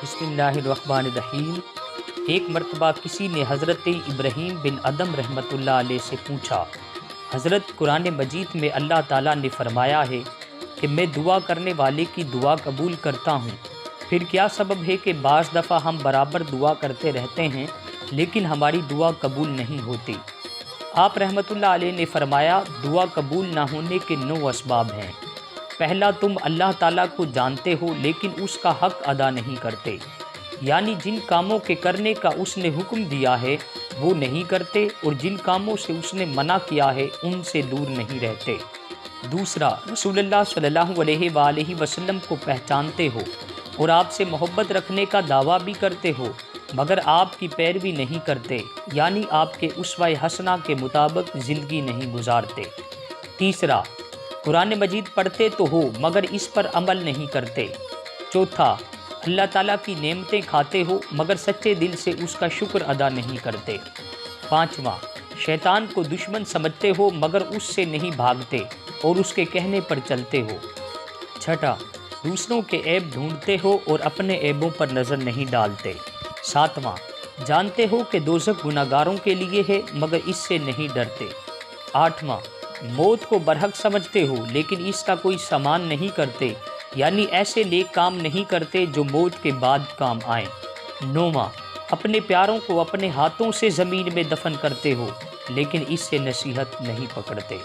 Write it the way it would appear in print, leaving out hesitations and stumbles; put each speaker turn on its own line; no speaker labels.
بسم اللہ الرحمن الرحیم۔ ایک مرتبہ کسی نے حضرت ابراہیم بن ادم رحمۃ اللہ علیہ سے پوچھا، حضرت قرآن مجید میں اللہ تعالیٰ نے فرمایا ہے کہ میں دعا کرنے والے کی دعا قبول کرتا ہوں، پھر کیا سبب ہے کہ بعض دفعہ ہم برابر دعا کرتے رہتے ہیں لیکن ہماری دعا قبول نہیں ہوتی؟ آپ رحمۃ اللہ علیہ نے فرمایا، دعا قبول نہ ہونے کے 9 اسباب ہیں۔ پہلا، تم اللہ تعالیٰ کو جانتے ہو لیکن اس کا حق ادا نہیں کرتے، یعنی جن کاموں کے کرنے کا اس نے حکم دیا ہے وہ نہیں کرتے اور جن کاموں سے اس نے منع کیا ہے ان سے دور نہیں رہتے۔ دوسرا، رسول اللہ صلی اللہ علیہ وآلہ وسلم کو پہچانتے ہو اور آپ سے محبت رکھنے کا دعویٰ بھی کرتے ہو مگر آپ کی پیروی نہیں کرتے، یعنی آپ کے اسوہ حسنہ کے مطابق زندگی نہیں گزارتے۔ تیسرا، قرآن مجید پڑھتے تو ہو مگر اس پر عمل نہیں کرتے۔ چوتھا، اللہ تعالیٰ کی نعمتیں کھاتے ہو مگر سچے دل سے اس کا شکر ادا نہیں کرتے۔ پانچواں، شیطان کو دشمن سمجھتے ہو مگر اس سے نہیں بھاگتے اور اس کے کہنے پر چلتے ہو۔ چھٹا، دوسروں کے عیب ڈھونڈتے ہو اور اپنے عیبوں پر نظر نہیں ڈالتے۔ ساتواں، جانتے ہو کہ دوزخ گناہگاروں کے لیے ہے مگر اس سے نہیں ڈرتے۔ آٹھواں، موت کو برحق سمجھتے ہو لیکن اس کا کوئی سامان نہیں کرتے، یعنی ایسے نیک کام نہیں کرتے جو موت کے بعد کام آئیں۔ نوواں، اپنے پیاروں کو اپنے ہاتھوں سے زمین میں دفن کرتے ہو لیکن اس سے نصیحت نہیں پکڑتے۔